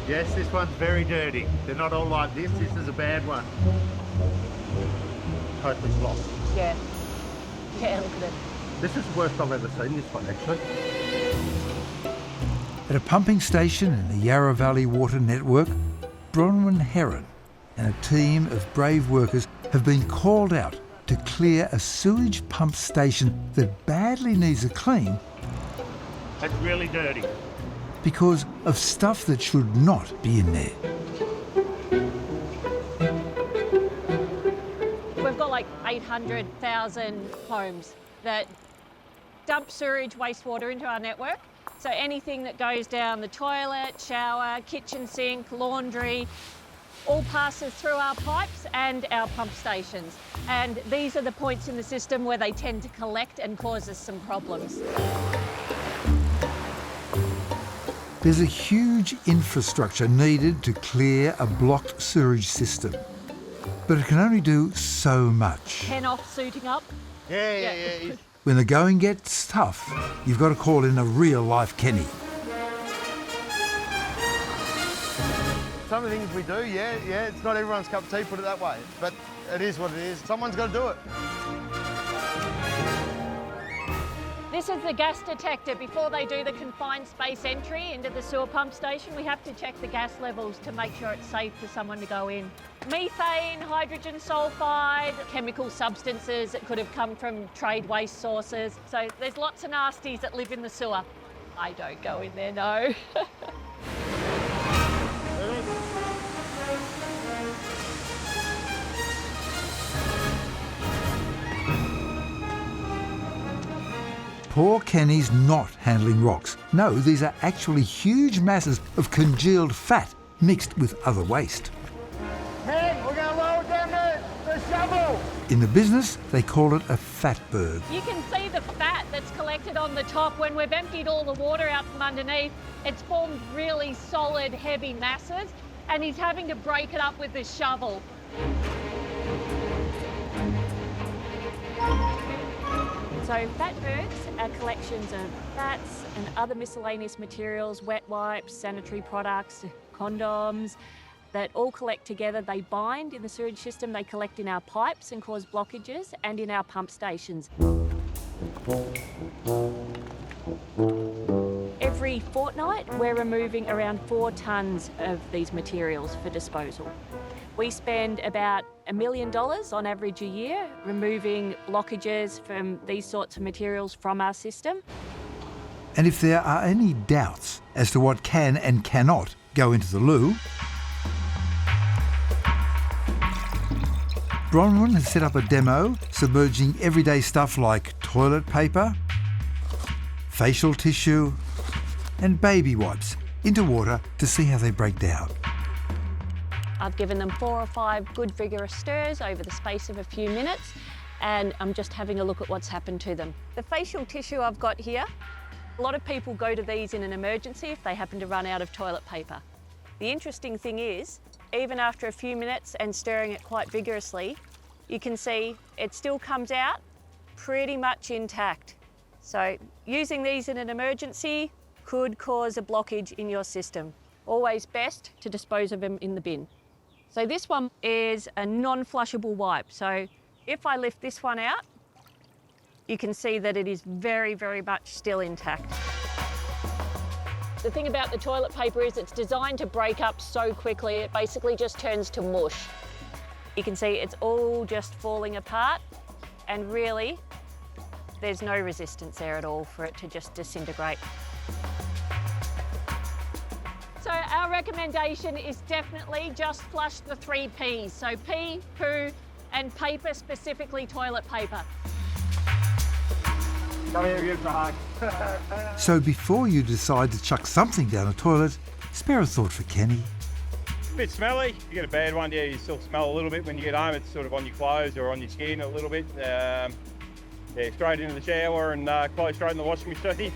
Yes, this one's very dirty. They're not all like this. This is a bad one. Totally blocked. Yeah. Yeah, look at it. This is the worst I've ever seen, this one, actually. At a pumping station in the Yarra Valley Water Network, Bronwyn Herron and a team of brave workers have been called out to clear a sewage pump station that badly needs a clean It's really dirty. because of stuff that should not be in there. We've got like 800,000 homes that dump sewage wastewater into our network. So anything that goes down the toilet, shower, kitchen sink, laundry, all passes through our pipes and our pump stations. And these are the points in the system where they tend to collect and cause us some problems. There's a huge infrastructure needed to clear a blocked sewage system. But it can only do so much. Pen off suiting up. Yeah. When the going gets tough, you've got to call in a real-life Kenny. Some of the things we do, yeah, it's not everyone's cup of tea, put it that way. But it is what it is. Someone's got to do it. This is the gas detector. Before they do the confined space entry into the sewer pump station, we have to check the gas levels to make sure it's safe for someone to go in. Methane, hydrogen sulfide, chemical substances that could have come from trade waste sources. So there's lots of nasties that live in the sewer. I don't go in there, no. Poor Kenny's not handling rocks. No, these are actually huge masses of congealed fat mixed with other waste. Man, we're going to roll down the shovel. In the business, they call it a Fatberg. You can see the fat that's collected on the top. When we've emptied all the water out from underneath, it's formed really solid, heavy masses, and he's having to break it up with this shovel. So Fatbergs are collections of fats and other miscellaneous materials, wet wipes, sanitary products, condoms, that all collect together. They bind in the sewage system, they collect in our pipes and cause blockages, and in our pump stations. Every fortnight, we're removing around 4 tonnes of these materials for disposal. We spend about $1 million on average a year removing blockages from these sorts of materials from our system. And if there are any doubts as to what can and cannot go into the loo, Bronwyn has set up a demo submerging everyday stuff like toilet paper, facial tissue, and baby wipes into water to see how they break down. I've given them 4 or 5 good vigorous stirs over the space of a few minutes, and I'm just having a look at what's happened to them. The facial tissue I've got here, a lot of people go to these in an emergency if they happen to run out of toilet paper. The interesting thing is, even after a few minutes and stirring it quite vigorously, you can see it still comes out pretty much intact. So using these in an emergency could cause a blockage in your system. Always best to dispose of them in the bin. So this one is a non-flushable wipe. So if I lift this one out, you can see that it is very, very much still intact. The thing about the toilet paper is it's designed to break up so quickly, it basically just turns to mush. You can see it's all just falling apart, and really, there's no resistance there at all for it to just disintegrate. So our recommendation is definitely just flush the 3 Ps. So pee, poo, and paper, specifically toilet paper. Come here, give us a hug. So before you decide to chuck something down a toilet, spare a thought for Kenny. A bit smelly. You get a bad one, yeah, you still smell a little bit when you get home. It's sort of on your clothes or on your skin a little bit. Yeah, straight into the shower and close straight in the washing machine.